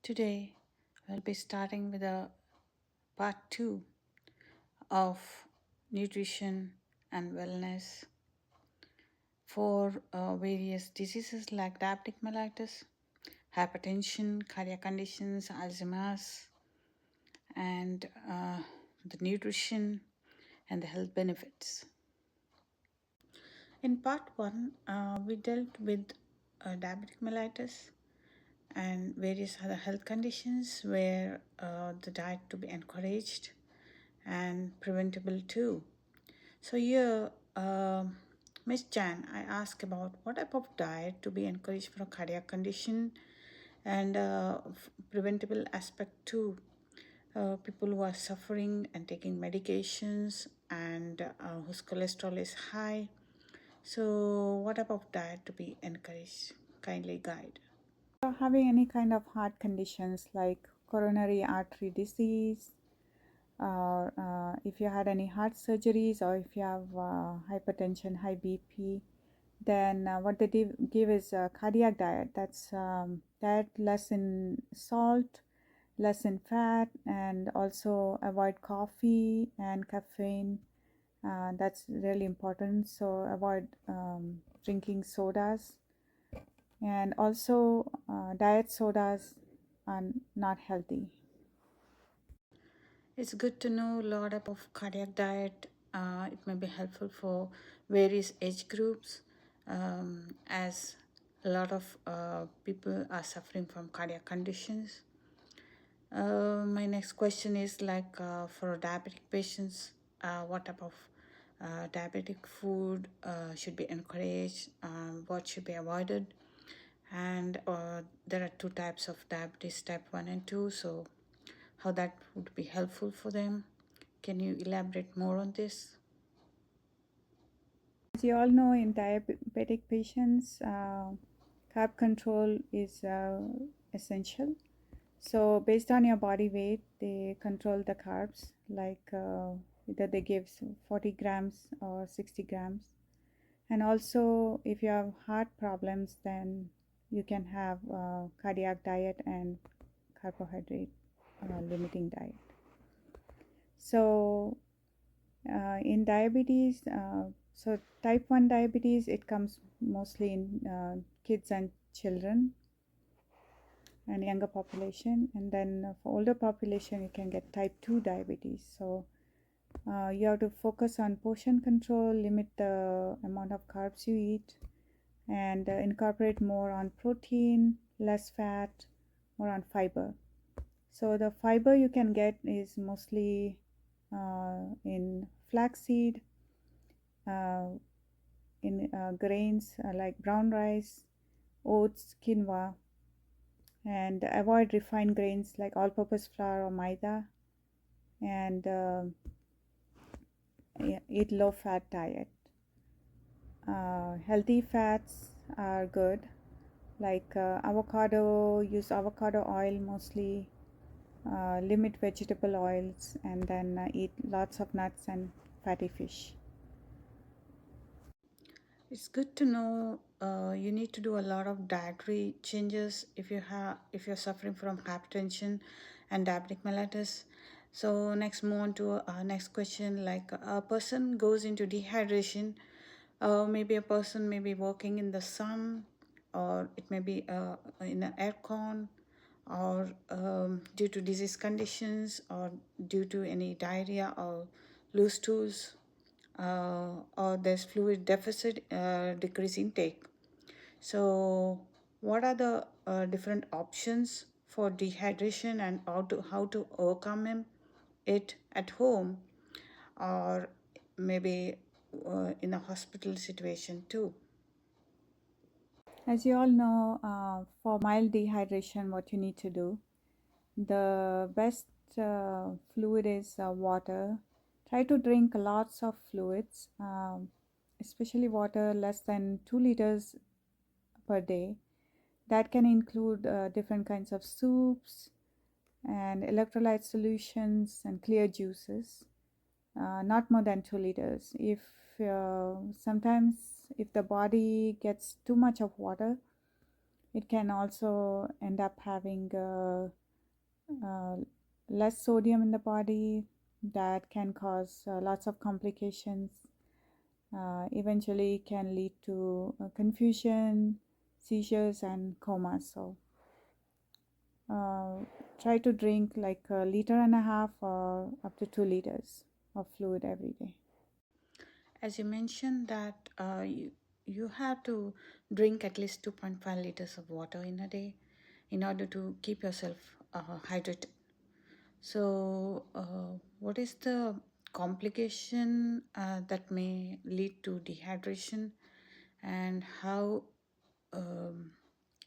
Today, we'll be starting with a part 2 of nutrition and wellness for various diseases like diabetic mellitus, hypertension, cardiac conditions, Alzheimer's, and the nutrition and the health benefits. In part 1, we dealt with diabetic mellitus and various other health conditions where the diet to be encouraged and preventable too. So here, Miss Chan, I asked about what type of diet to be encouraged for a cardiac condition and preventable aspect too. People who are suffering and taking medications and whose cholesterol is high. So what type of diet to be encouraged? Kindly guide. Having any kind of heart conditions like coronary artery disease, or if you had any heart surgeries, or if you have hypertension, high BP, then what they give is a cardiac diet. That's diet less in salt, less in fat, and also avoid coffee and caffeine. That's really important. So avoid drinking sodas, and also diet sodas are not healthy. It's good to know a lot of cardiac diet. It may be helpful for various age groups, as a lot of people are suffering from cardiac conditions. My next question is like for diabetic patients, what type of diabetic food should be encouraged, what should be avoided, and there are two types of diabetes, type 1 and 2, so how that would be helpful for them. Can you elaborate more on this? As you all know, in diabetic patients, carb control is essential. So, based on your body weight, they control the carbs, like either they give 40 grams or 60 grams. And also, if you have heart problems, then you can have cardiac diet and carbohydrate limiting diet. So, in diabetes, so type 1 diabetes, it comes mostly in kids and children and younger population. And then for older population, you can get type 2 diabetes. So you have to focus on portion control, limit the amount of carbs you eat, and incorporate more on protein, less fat, more on fiber. So the fiber you can get is mostly in flaxseed, uh, in grains like brown rice, oats, quinoa, and avoid refined grains like all-purpose flour or maida, and eat low-fat diet. Healthy fats are good, like avocado. Use avocado oil mostly. Limit vegetable oils, and then eat lots of nuts and fatty fish. It's good to know you need to do a lot of dietary changes if you're suffering from hypertension and diabetic mellitus. So next, move on to next question. Like a person goes into dehydration, maybe a person may be working in the sun, or it may be in an aircon, or due to disease conditions, or due to any diarrhea or loose stools, or there's fluid deficit, decrease intake. So, what are the different options for dehydration and how to overcome it at home, or maybe in a hospital situation too? As you all know, for mild dehydration, what you need to do, the best fluid is water. Try to drink lots of fluids, especially water less than 2 liters per day. That can include different kinds of soups and electrolyte solutions and clear juices. Not more than 2 liters. If sometimes if the body gets too much of water, It can also end up having uh, less sodium in the body that can cause lots of complications. Eventually can lead to confusion, seizures, and coma. So uh, try to drink like a liter and a half or up to 2 liters of fluid every day. As you mentioned that you have to drink at least 2.5 liters of water in a day in order to keep yourself hydrated. So, what is the complication that may lead to dehydration, and how um,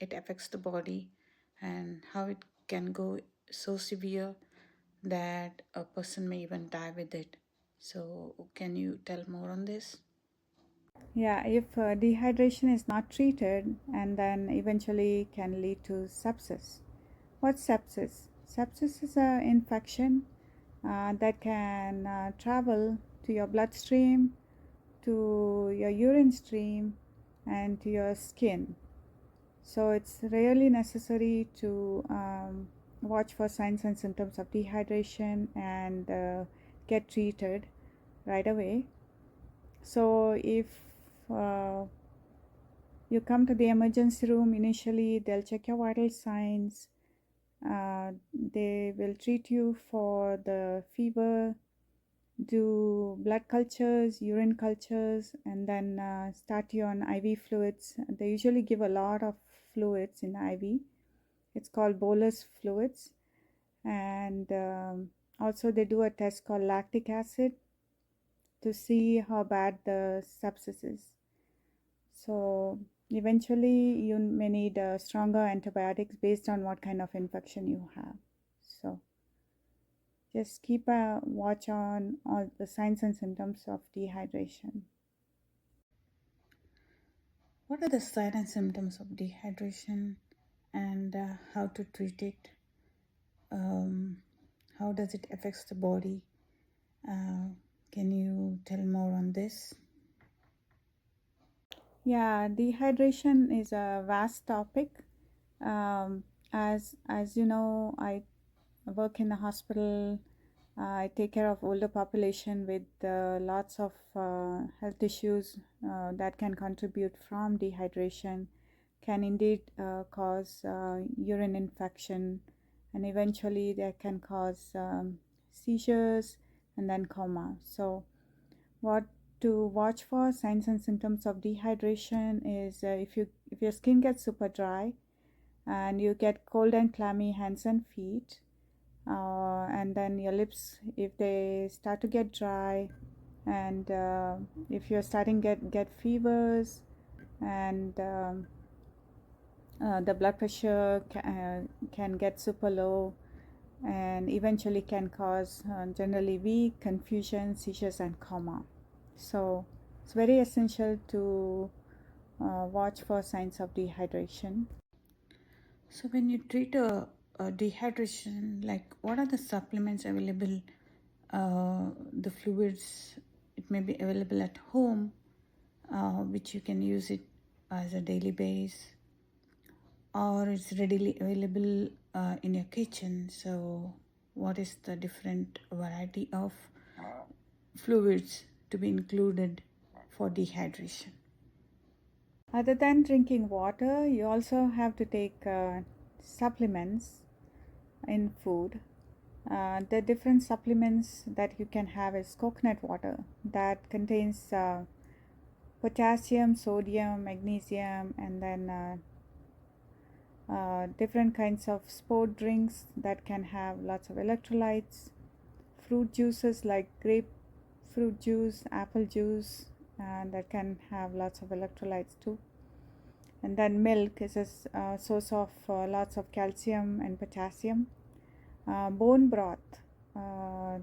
it affects the body, and how it can go so severe that a person may even die with it? So, can you tell more on this? Yeah, if dehydration is not treated, and then eventually can lead to sepsis. What's sepsis? Sepsis is an infection that can travel to your bloodstream, to your urine stream, and to your skin. So it's really necessary to watch for signs and symptoms of dehydration and get treated right away. So if uh, you come to the emergency room, initially they'll check your vital signs. They will treat you for the fever, do blood cultures, urine cultures, and then start you on IV fluids. They usually give a lot of fluids in IV. It's called bolus fluids. And also, they do a test called lactic acid to see how bad the sepsis is. So, eventually, you may need stronger antibiotics based on what kind of infection you have. So, just keep a watch on all the signs and symptoms of dehydration. What are the signs and symptoms of dehydration, and how to treat it? Um, how does it affects the body? Uh, can you tell more on this? Yeah, dehydration is a vast topic. Um, as you know, I work in a hospital. I take care of older population with lots of health issues that can contribute from dehydration, can indeed cause urine infection, and eventually that can cause seizures and then coma. So what to watch for signs and symptoms of dehydration is if your skin gets super dry and you get cold and clammy hands and feet, and then your lips if they start to get dry, and if you're starting get fevers, and the blood pressure can get super low, and eventually can cause generally weak confusion, seizures, and coma. So it's very essential to watch for signs of dehydration. So, when you treat a dehydration, like what are the supplements available? The fluids, it may be available at home, which you can use it as a daily base, or it's readily available in your kitchen. So, what is the different variety of fluids to be included for dehydration? Other than drinking water, you also have to take supplements in food. The different supplements that you can have is coconut water that contains potassium, sodium, magnesium, and then different kinds of sport drinks that can have lots of electrolytes. Fruit juices like grapefruit juice, apple juice, that can have lots of electrolytes too. And then milk is a source of lots of calcium and potassium. Bone broth uh,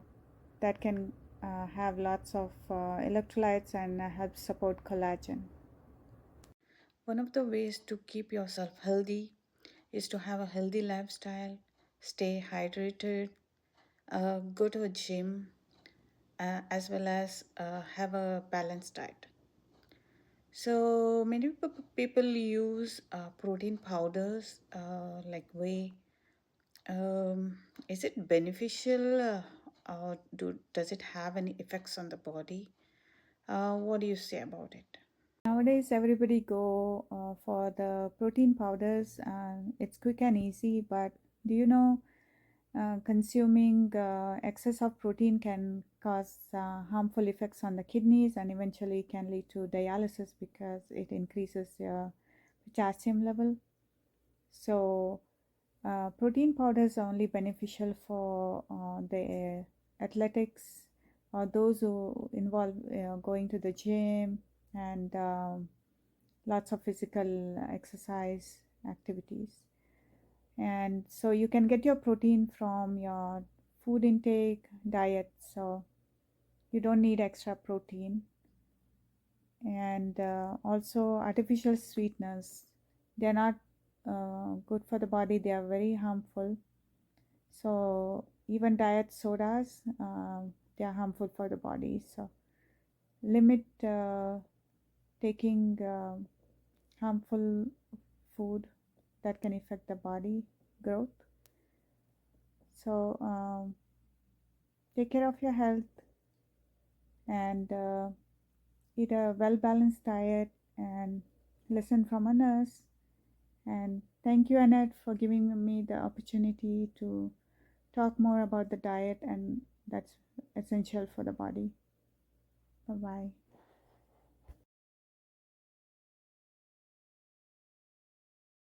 that can have lots of electrolytes and help support collagen. One of the ways to keep yourself healthy is to have a healthy lifestyle, stay hydrated, go to a gym, as well as have a balanced diet. So many people use protein powders like whey. Um, is it beneficial or does it have any effects on the body? What do you say about it? Nowadays, everybody go for the protein powders. It's quick and easy, but do you know consuming excess of protein can cause harmful effects on the kidneys and eventually can lead to dialysis because it increases your potassium level. So, protein powders are only beneficial for the athletics or those who involve going to the gym and lots of physical exercise activities. And so you can get your protein from your food intake diet, so you don't need extra protein. And also artificial sweeteners, they're not good for the body, they are very harmful. So even diet sodas, they are harmful for the body. So limit taking harmful food that can affect the body growth. So take care of your health and eat a well balanced diet and listen from a nurse. And thank you, Annette, for giving me the opportunity to talk more about the diet, and that's essential for the body. Bye bye.